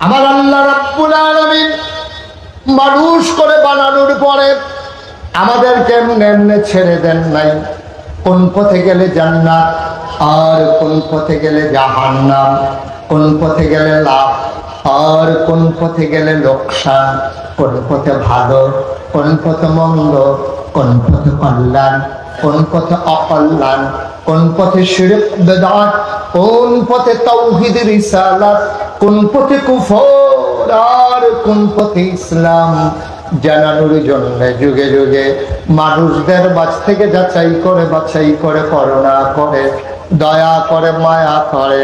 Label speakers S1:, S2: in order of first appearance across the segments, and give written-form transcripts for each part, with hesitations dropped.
S1: আমার আল্লাহ রাব্বুল আলামিন মানুষ করে বানানোর পরে আমাদেরকে এমনি ছেড়ে দেন নাই। কোন পথে গেলে জান্নাত আর কোন পথে গেলে জাহান্নাম, কোন পথে গেলে লাভ আর কোন পথে গেলে লোকসান, কোন পথে ভালো কোন পথে মন্দ, কোন পথে কল্যাণ কোন পথে অকল্যাণ, কোন পথে শিরক বিদআত, কোন পথে তাওহীদ রিসালাত, কোন পথে কুফর আর কোন পথে ইসলাম জানানোর জন্য যুগে যুগে মানুষদের মাঝ থেকে বাছাই করে করুণা করে দয়া করে মায়া করে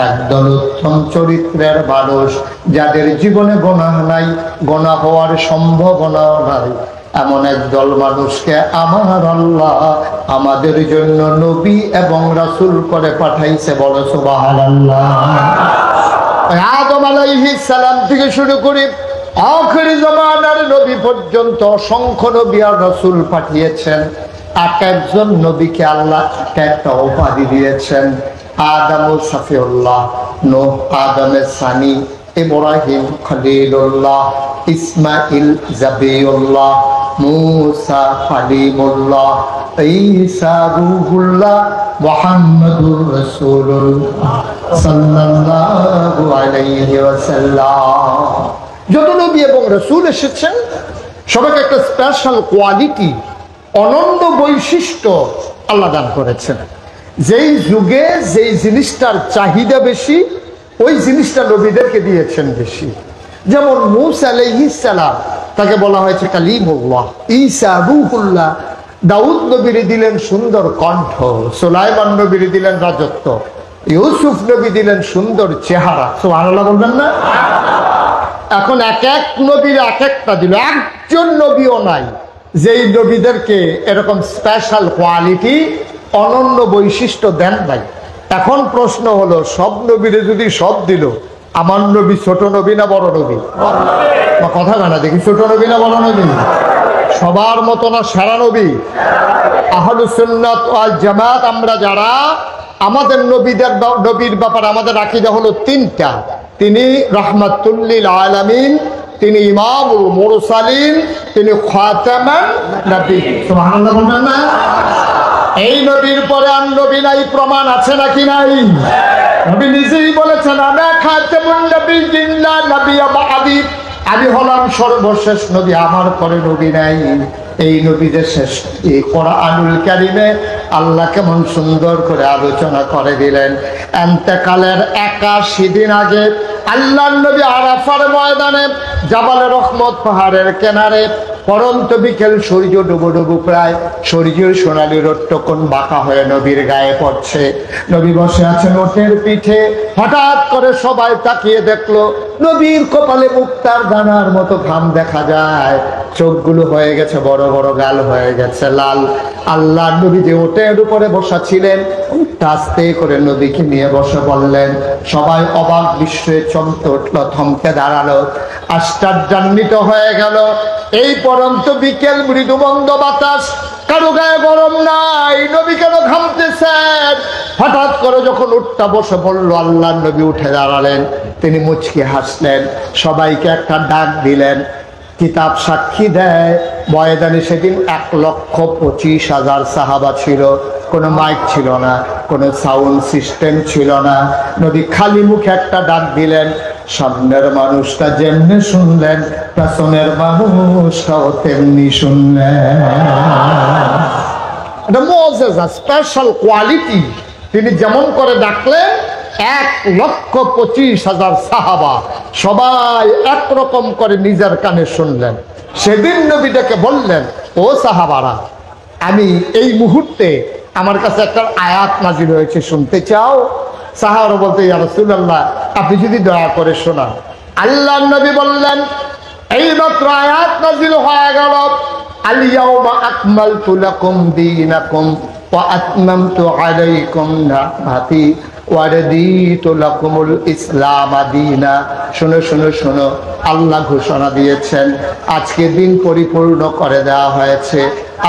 S1: একদল উত্তম চরিত্রের মানুষ, যাদের জীবনে গুনাহ নাই, গুনাহ হওয়ার সম্ভাবনাও নাই, এমন একদল মানুষকে আমার আল্লাহ আমাদের জন্য নবী এবং রাসূল করে পাঠাইছে। বলো সুবহানাল্লাহ। আদম আলাইহিস সালাম থেকে শুরু করে আখিরি জামানার নবী পর্যন্ত অসংখ্য নবী আর রাসূল পাঠিয়েছেন। এক একজন নবীকে আল্লাহ একটা উপাধি দিয়েছেন। আদম সফিউল্লাহ, নূহ আদমের সানি, ইব্রাহিম খলিলুল্লাহ, ইসমাইল জাবিউল্লাহ, মুসা কালিমুল্লাহ, ঈসা রূহুল্লাহ, মুহাম্মাদুর রাসূলুল্লাহ সাল্লাল্লাহু আলাইহি ওয়াসাল্লাম। যত নবী এবং রাসূল এসেছেন সবাইকে একটা স্পেশাল কোয়ালিটি, অনন্য বৈশিষ্ট্য আল্লাহ দান করেছেন। যেই যুগে যেই জিনিসটার চাহিদা বেশি ওই জিনিসটা নবীদেরকে দিয়েছেন বেশি। যেমন মূসা আলাইহিস সালাম, তাকে বলা হয়েছে কালিমুল্লাহ, ঈসা রূহুল্লাহ, দাউদ নবীরে দিলেন সুন্দর কণ্ঠ, সুলাইমান নবীরে দিলেন রাজত্ব, ইউসুফ নবী দিলেন সুন্দর চেহারা। সুবহানাল্লাহ বলবেন না? এখন এক এক নবীর এক একটা দিল, একজন নবীও নাই যেই নবীদেরকে এরকম স্পেশাল কোয়ালিটি অনন্য বৈশিষ্ট্য দেন নাই। এখন প্রশ্ন হলো, সব নবীরে যদি সব দিল, আমার নবী ছোট নবী না বড় নবী? কথা জানা দেখি, ছোট নবী না বড় নবী? সবার মতো না সেরা নবী? আহলুস সুন্নাত ওয়াল জামাত আমরা যারা, আমাদের নবীর ব্যাপারে আমাদের আকীদা হলো তিনটা। তিনি রাহমাতুল লিল আলামিন, তিনি ইমামুল মুরসালিন, তিনি খাতামান নবী। সুবহানাল্লাহ বলবেন না? এই নবীর পরে আর নবী নাই, প্রমাণ আছে নাকি নাই? নবী নিজেই বলেছেন, আনা খাতামুন নবিয়্যিন লা নবিয়্য বা'দি, আমি হলাম সর্বশেষ নবী, আমার পরে নবী নাই। এই নবীদের শেষ এই কোরআনুল কারীমে আল্লাহ কেমন সুন্দর করে আলোচনা করে দিলেন। ইন্তেকালের 81 দিন আগে আল্লাহর নবী আরাফার ময়দানে জাবালে রহমত পাহাড়ের কিনারে পরন্ত বিকেল সূর্য ডুবো প্রায়, সূর্যের সোনালী রোদটুকুন বাঁকা হয়ে নবীর গায়ে পড়ছে। নবী বসে আছেন ওটের পিঠে। হঠাৎ করে সবাই তাকিয়ে দেখলো নবীর কপালে মুক্তার দানার মতো ঘাম দেখা যায়, চোখগুলো হয়ে গেছে বড় বড়, গাল হয়ে গেছে লাল। আল্লাহ নবী যে ওটের উপরে বসা ছিলেন, আস্তে করে নবীকে নিয়ে বসে বললেন। সবাই অবাক বিস্ময়ে চমকে উঠল, থমকে দাঁড়ালো, আশ্চর্যান্বিত হয়ে গেল। এই পরন্ত বিকেল, মৃদুমন্দ বাতাস, কারো গায়ে গরম নাই, নবী কেন ঘামতেছেন? হঠাৎ করে যখন উঠটা বসে পড়লো, আল্লাহ নবী উঠে দাঁড়ালেন। তিনি মুচকি হাসলেন, সবাইকে একটা ডাক দিলেন। কিতাব সাক্ষী দেয় ময়দানে সেদিন 1,25,000 সাহাবা ছিল। কোনো মাইক ছিল না, কোনো সাউন্ড সিস্টেম ছিল না। নবী খালি মুখে একটা ডাক দিলেন। সামনের মানুষটা যেমনি শুনলেন, পেছনের মানুষটাও তেমনি শুনলেন। এটা মুআজ্জাজা, স্পেশাল কোয়ালিটি। তিনি যেমন করে ডাকলেন, 1,25,000 সাহাবা সবাই একরকম করে নিজের কানে শুনলেন। সেদিন নবীটাকে বললেন, ও সাহাবারা, আমি এই মুহূর্তে আমার কাছে একটা আয়াত নাজিল হয়েছে, শুনতে চাও? সাহাবারা বলতে, ইয়া রাসূলুল্লাহ, আপনি যদি দয়া করে শোনান। আল্লাহর নবী বললেন, এই মাত্র আয়াত নাজিল হয়ে গেল, আল ইয়াউমা আকমালতু লাকুম দীনাকুম ওয়া আতমামতু আলাইকুম নি'মাতি ওয়া রাদিতু লাকুমুল ইসলাম দীনা। শোনো শোনো শোনো, আল্লাহ ঘোষণা দিয়েছেন আজকে দিন পরিপূর্ণ করে দেওয়া হয়েছে।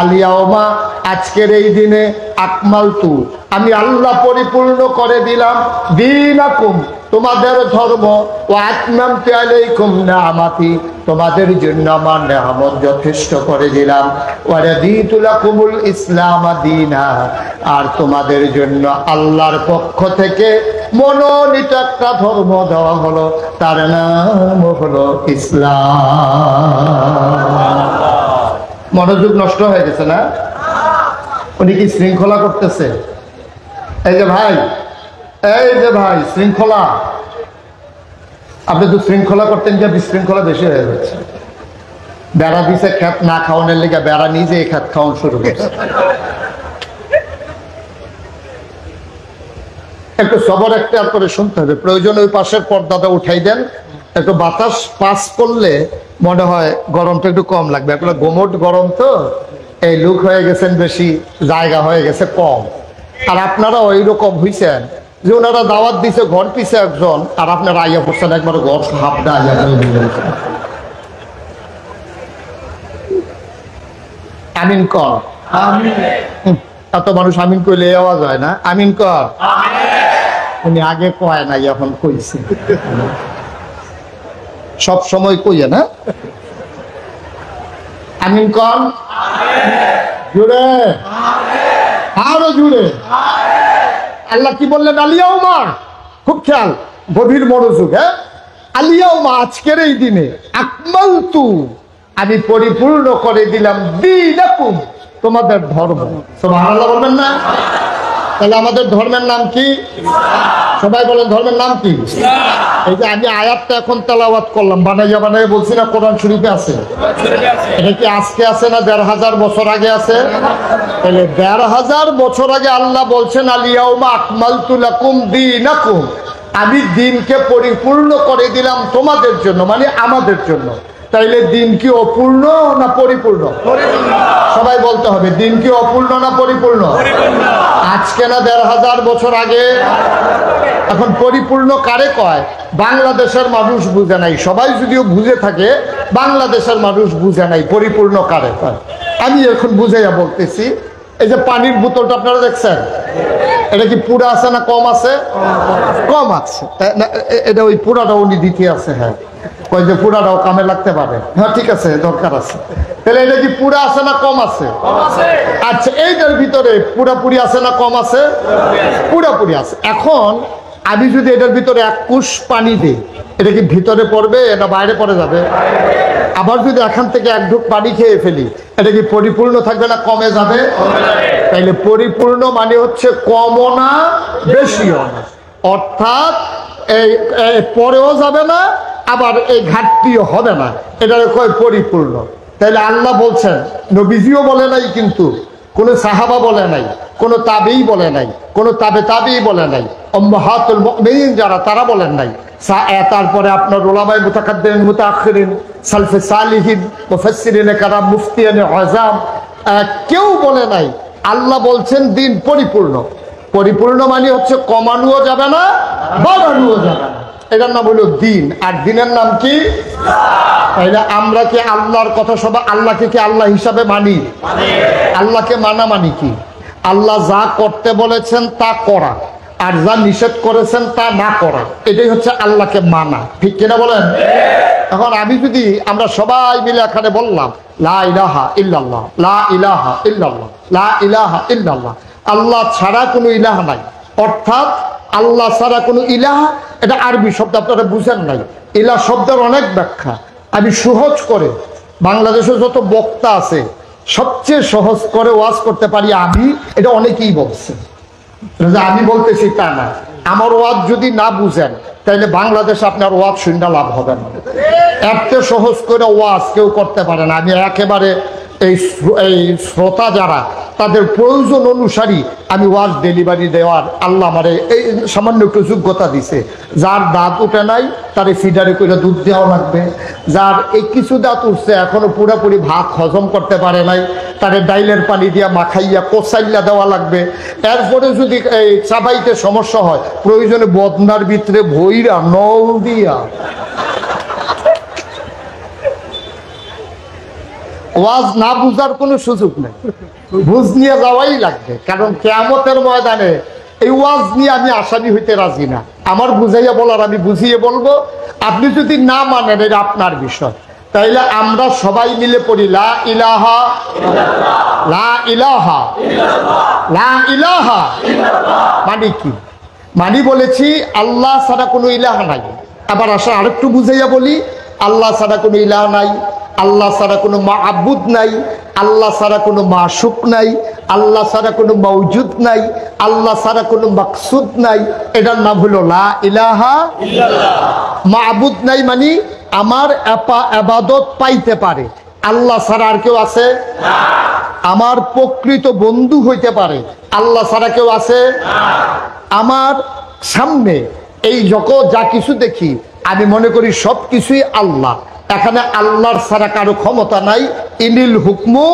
S1: আল ইয়াউমা, আজকের এই দিনে, আকমালতু, আমি আল্লাহ পরিপূর্ণ করে দিলাম, দীনাকুম, তোমাদের ধর্ম, ওয়া আতমামতু আলাইকুম নি'মাতি, তোমাদের জন্য আমার নেয়ামত যথেষ্ট করে দিলাম, ওয়া রাদিতু লাকুমুল ইসলাম দীনা, আর তোমাদের জন্য আল্লাহর পক্ষ থেকে মনোনীত একটা ধর্ম দেওয়া হলো, তার নাম হলো ইসলাম। মনোযোগ নষ্ট হয়ে গেছে না? উনি কি শৃঙ্খলা করতেছে? এই যে ভাই, এই যে ভাই, শৃঙ্খলা। আপনি তো শৃঙ্খলা করতেন, যে বিশৃঙ্খলা বেশি হয়ে যাচ্ছে। বেড়া দিছে খেত না খাওয়ানোর লেগে, বেড়া নিজে খেত খাওয়ানো শুরু করছে। একটু সবর এখতিয়ার করে শুনতে হবে। প্রয়োজন ওই পাশের পর্দাটা উঠাই দেন, একটু বাতাস পাস করলে মনে হয় গরমটা একটু কম লাগবে। এগুলো গোমট গরম তো, এই লোক হয়ে গেছেন বেশি, জায়গা হয়ে গেছে কম। আর আপনারা ওই রকম হইছেন যে ওনারা দাওয়াত দিছে ঘর পিছে একজন, আর আপনারা আইয়া পড়ছেন একবার ঘর হাফটা আইয়া। আমিন কর। এত মানুষ আমিন কইলে আওয়াজ হয় না? আমিন কর। উনি আগে কয় নাই, এখন কইছে। সব সময় কইয়া না? আমিন কর। জুড়ে, আরো জুড়ে। আল্লাহ কি বললেন? আলিয়াউমা, খুব খেয়াল, গভীর মনোযোগ। হ্যাঁ, আলিয়াউমা, আজকের এই দিনে, আকমালতু, আমি পরিপূর্ণ করে দিলাম, দীনাকুম, তোমাদের ধর্ম। সুবহানাল্লাহ বলবেন না? তাহলে আমাদের ধর্মের নাম কি? সবাই বলেন, ধর্মের নাম কি? এই যে আমি আয়াতটা এখন তেলাওয়াত করলাম, বানাইয়া বানাইয়া বলছি না, কোরআন শরীফে আছে। এটা কি আজকে আছে না ১৫০০ বছর আগে আছে? তাহলে ১৫০০ বছর আগে আল্লাহ বলছেন, আলিয়াউমা আকমালতু লাকুম দীনাকুম, আমি দিনকে পরিপূর্ণ করে দিলাম তোমাদের জন্য, মানে আমাদের জন্য। তাইলে দিন কি অপূর্ণ না পরিপূর্ণ? সবাই বলতে হবে, দিন কি অপূর্ণ না পরিপূর্ণ? আজকে না ১৫০০ বছর আগে। এখন পরিপূর্ণ কারে কয়? বাংলাদেশের মানুষ বুঝে নাই। সবাই যদিও বুঝে থাকে, বাংলাদেশের মানুষ বুঝে নাই পরিপূর্ণ কারে কয়। আমি এখন বুঝাইয়া বলতেছি। এই যে পানির বোতলটা আপনারা দেখছেন, এটা কি পুরা আছে না কম আছে? কম আছে। এটা ওই পুরাটা উনি দিতে আছে। হ্যাঁ, কই যে পুরাটাও কামে লাগতে পারে। হ্যাঁ, ঠিক আছে, দরকার আছে। তাহলে এটা কি পুরা আছে না কম আছে? আচ্ছা, এইটার ভিতরে পুরাপুরি আছে না কম আছে? পুরাপুরি আছে। এখন আমি যদি এটার ভিতরে ১ কুশ পানি দিই, এটা কি ভিতরে পড়বে না বাইরে পড়ে যাবে? আবার যদি এখান থেকে ১ ঢুক পানি খেয়ে ফেলি, এটা কি পরিপূর্ণ থাকবে না কমে যাবে? তাইলে পরিপূর্ণ মানে হচ্ছে কমও না বেশিও না, অর্থাৎ এই পরেও যাবে না, আবার এই ঘাটতিও হবে না, এটা কয় পরিপূর্ণ। তাইলে আল্লাহ বলছেন, নবীজিও বলে নাই, কিন্তু কোন সাহাবা বলে নাই, কোন তাবেই বলে নাই, কোন তাবেই বলে নাই, উম্মাহাতুল মুমিনিন যারা, তারা বলেন নাই। তারপরে আপনার উলামায়ে মুতাকাদ্দিমিন, মুতাআখিরিন, সালফে সালিহিন, মুফাসসিরিনে কারাম, মুফতিয়ানে আযম, কেউ বলে নাই। আল্লাহ বলছেন দিন পরিপূর্ণ। পরিপূর্ণ মানে হচ্ছে কমানোও যাবে না, বাড়ানোও যাবে না। এটার নাম হলো দিন। আর দিনের নাম কি? তাইলে আমরা কি আল্লাহর কথা সবাই, আল্লাহকে কি আল্লাহ হিসাবে মানি? আল্লাহকে মানা মানি কি? আল্লাহ যা করতে বলেছেন তা করা, আর যা নিষেধ করেছেন তা না করা, এটাই হচ্ছে আল্লাহকে মানা। ঠিক কিনা বলেন? এখন আমি যদি, আমরা সবাই মিলে এখানে বললাম, লা ইলাহা ইল্লাল্লাহ, লা ইলাহা ইল্লাল্লাহ, লা ইলাহা ইল্লাল্লাহ, আল্লাহ ছাড়া কোনো ইলাহ নাই, অর্থাৎ আল্লাহ ছাড়া কোনো ইলাহা, এটা আরবি শব্দ, আপনারা বুঝেন নাই। ইলাহ শব্দের অনেক ব্যাখ্যা। আমি সহজ করে, বাংলাদেশে যত বক্তা আছে সবচেয়ে সহজ করে ওয়াজ করতে পারি আমি, এটা অনেকেই বলছে। আমি বলতেছি তা না। আমার ওয়াজ যদি না বুঝেন, তাহলে বাংলাদেশে আপনার ওয়াজ শুনতে লাভ হবে না। এত সহজ করে ওয়াজ কেউ করতে পারে না। আমি একেবারে এই শ্রোতা যারা, তাদের প্রয়োজন অনুসারী আমি ওয়াজ ডেলিভারি দেওয়ার আল্লাহ আমার এই সামান্য একটু যোগ্যতা দিছে। যার দাঁত উঠে নাই, তার ফিডারে করে দুধ দেওয়া লাগবে। যার এই কিছু দাঁত উঠছে, এখনো পুরোপুরি ভাত হজম করতে পারে নাই, তারে ডাইলের পানি দিয়া মাখাইয়া কোচাইলা দেওয়া লাগবে। এরপরে যদি এই চাবাইতে সমস্যা হয়, প্রয়োজনে বদনার ভিতরে ভইরা নল দিয়া ওয়াজ না বুঝার কোনো সুযোগ নেই, বুঝ নিয়ে যাওয়াই লাগবে। কারণ কিয়ামতের ময়দানে এই ওয়াজ নিয়ে আমি আসামি হইতে রাজি না। আমার বুঝাইয়া বলার আমি বুঝিয়ে বলবো, আপনি যদি না মানেন এটা আপনার বিষয়। তাইলে আমরা সবাই মিলে পড়ি লা ইলাহা লা ইলাহা লা ইলাহা। মানে কি? মানে বলেছি আল্লাহ ছাড়া কোনো ইলাহ নাই। আবার আসা আরেকটু বুঝাইয়া বলি, আল্লাহ ছাড়া কোনো ইলাহ নাই, আল্লাহ ছাড়া কোনো মাবুদ নাই, আল্লাহ ছাড়া কোনো মাশুক নাই, আল্লাহ ছাড়া কোনো মওজুদ নাই, আল্লাহ ছাড়া কোনো মাকসুদ নাই। এটার নাম হলো লা ইলাহা ইল্লাল্লাহ। মাবুদ নাই মানে আমার ইবাদত পাইতে পারে আল্লাহ ছাড়া আর কেউ আছে না। আমার প্রকৃত বন্ধু হইতে পারে আল্লাহ ছাড়া কেউ আছে না। আমার সামনে এই জগৎ যা কিছু দেখি আমি মনে করি সব কিছুই আল্লাহ। এখানে আল্লাহর ছাড়া কারো ক্ষমতা নাই। ইনিল হুকমু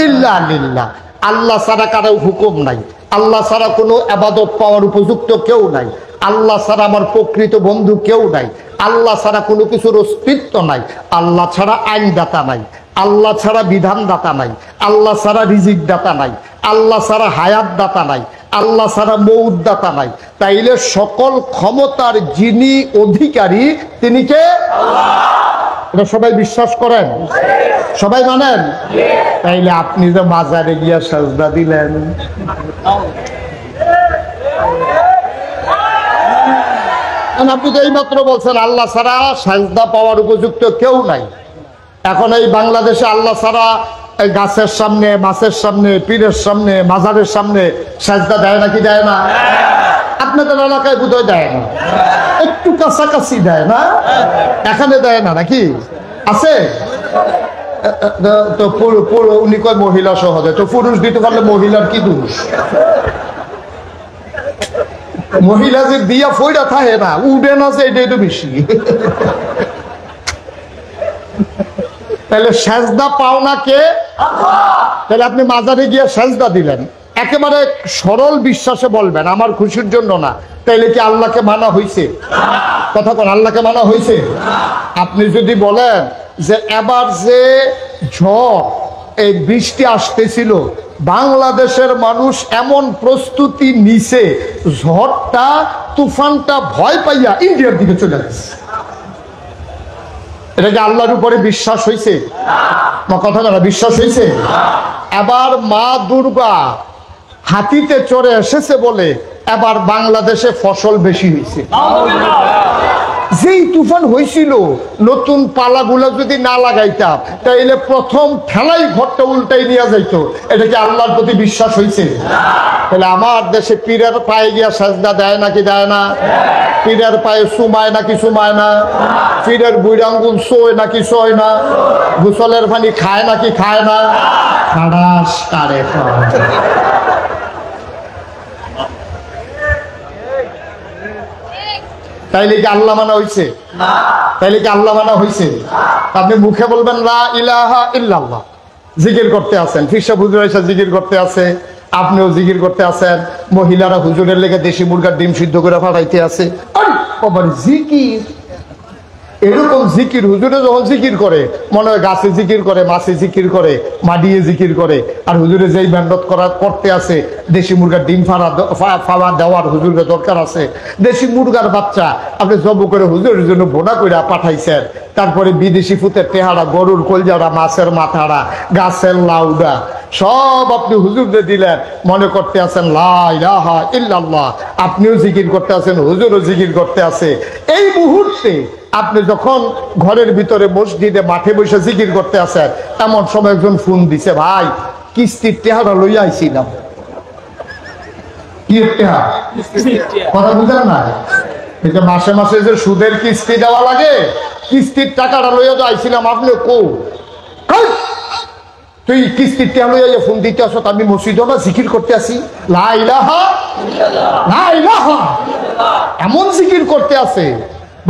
S1: ইল্লা লিল্লাহ। আল্লাহ ছাড়া কারো হুকুম নাই, আল্লাহ ছাড়া কোনো ইবাদত পাওয়ার উপযুক্ত কেউ নাই, আল্লাহ ছাড়া আমার প্রকৃত বন্ধু কেউ নাই, আল্লাহ ছাড়া কোনো কিছুর অস্তিত্ব নাই, আল্লাহ ছাড়া আইনদাতা নাই, আল্লাহ ছাড়া বিধানদাতা নাই, আল্লাহ ছাড়া রিজিক দাতা নাই, আল্লাহ ছাড়া হায়াত দাতা নাই, আল্লাহ ছাড়া মউত দাতা নাই। তাইলে সকল ক্ষমতার যিনি অধিকারী তিনি কে? আল্লাহ। এটা সবাই বিশ্বাস করেন? সবাই মানেন? তাইলে আপনি যে মাজারে গিয়া সাজদা দিলেন, আপনি তো এইমাত্র বলছেন আল্লাহ ছাড়া সাজদা পাওয়ার উপযুক্ত কেউ নাই। এখন এই বাংলাদেশে আল্লাহ ছাড়া এই গাছের সামনে, মাছের সামনে, পীরের সামনে, মাজারের সামনে সাজদা দেয় নাকি দেয় না? আপনাদের এলাকায় বোধহয় দেয় না, একটু কাছাকাছি দেয় না, এখানে দেয় না নাকি? আছে তো উনি কয় মহিলা সহ দেয়, তো পুরুষ দিতে পারলে মহিলার কি দোষ? মহিলা যে দিয়া ফইরা থাকে না, উঠে না, যে এটা একটু বেশি। তাহলে সেজদা পাও না কে? তাহলে আপনি মাজারে গিয়ে সেজদা দিলেন, একেবারে সরল বিশ্বাসে বলবেন আমার খুশির জন্য না, তাইলে কি আল্লাহকে মানা হইছে? কথা কোন, আল্লাহকে মানা হইছে? আপনি যদি বলেন যে এবার যে ঝড়, এই বৃষ্টি আসতেছিল, বাংলাদেশের মানুষ এমন প্রস্তুতি নিছে, ঝড়টা তুফানটা ভয় পাইয়া ইন্ডিয়ার দিকে চলে গেছে, এটা কি আল্লাহর উপরে বিশ্বাস হইছে? কথা না, বিশ্বাস হইছে? এবার মা দুর্গা হাতিতে চড়ে এসেছে বলে এবার বাংলাদেশে ফসল বেশি হয়েছে। যেই তুফান হয়েছিল, নতুন পালাগুলো যদি না লাগাইতাম তাইলে প্রথম ঠেলাই ঘরটা উল্টাই নিয়ে যাইতো। এটা কি আল্লাহর প্রতি বিশ্বাস হয়েছে? তাহলে আমার দেশে পীরের পায়ে গিয়া সাজদা দেয় নাকি দেয় না? পীরের পায়ে চুমায় নাকি চুমায় না? পীরের বুড়ি আঙ্গুল সোয় নাকি সোয় না? গোসলের পানি খায় নাকি খায় না? খাড়াস কারে খায়। তাইলে কি আল্লাহ মানা হইছে? তাইলে কি আল্লাহ মানা হইছে? আপনি মুখে বলবেন লা ইলাহা ইল্লাল্লাহ, জিকির করতে আছেন, ফিরসা হুজুর এসে জিকির করতে আছে, আপনিও জিকির করতে আছেন, মহিলারা হুজুরের লেগে দেশি মুরগার ডিম সিদ্ধ করে ফাটাইতে আছে। আরে জিকির, এরকম জিকির হুজুরে যখন জিকির করে মনে হয় গাছে জিকির করে, মাছে জিকির করে, মাডিয়ে জিকির করে। আর হুজুরে যেই মেহনত করতে আছে, দেশি মুরগার ডিম ফাওয়া দেওয়ার হুজুরের দরকার আছে। দেশি মুরগার বাচ্চা আপনি জব করে হুজুরের জন্য বোনা করে পাঠাইছেন, তারপরে বিদেশি ফুতের টেহারা, গরুর কলজারা, মাছের মাথারা, গাছের লাউডা সব আপনি হুজুরদের দিলেন, মনে করতে আছেন লা ইলাহা ইল্লাল্লাহ। আপনিও জিকির করতে আছেন, হুজুরও জিকির করতে আছে। এই মুহূর্তে আপনি যখন ঘরের ভিতরে মসজিদে মাঠে বসে জিকির করতে আছেন, এমন সময় একজন ফোন দিছে, ভাই কিস্তির টেহারা লইয়া আইছিলাম। কি টেহা? কথা বুঝেন না? এটা মাসে মাসে যে সুদের কিস্তি দেওয়া লাগে, কিস্তির টাকাটা লইয়া তো আইছিলাম। আপনি কো তুই কিস্তির টাকা লইয়া ফোন দিতে আসো, আমি মসজিদে না জিকির করতে আসি, লা ইলাহা লা ইলাহা এমন জিকির করতে আছে।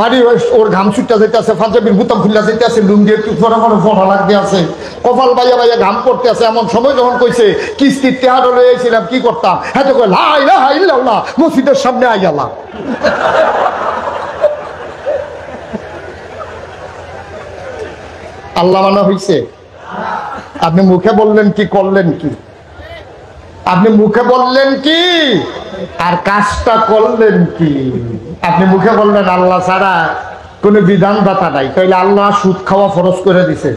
S1: বাড়ি ওর ঘাম ছুটটা যেতে আছে, পাঞ্জাবির বুতাম খুললা যেতে আছে, লুঙ্গি একটু ফোটা লাগতে আছে, কপাল বাইয়া বাইয়া ঘাম পড়তে আছে। এমন সময় যখন কইছে কিস্তির টেহারা লইয়াছিলাম, কি করতাম? হ্যাঁ তো লা ইলাহা ইল্লাল্লাহ, মসজিদের সামনে আইয়ালা। আল্লাহ মানা হইছে? আপনি মুখে বললেন কি, করলেন কি? আপনি মুখে বললেন কি আর কাজটা করলেন কি? আপনি মুখে বললেন আল্লাহ ছাড়া কোনো বিধানদাতা নাই, তাইলে আল্লাহ সুদ খাওয়া ফরজ করে দিছে।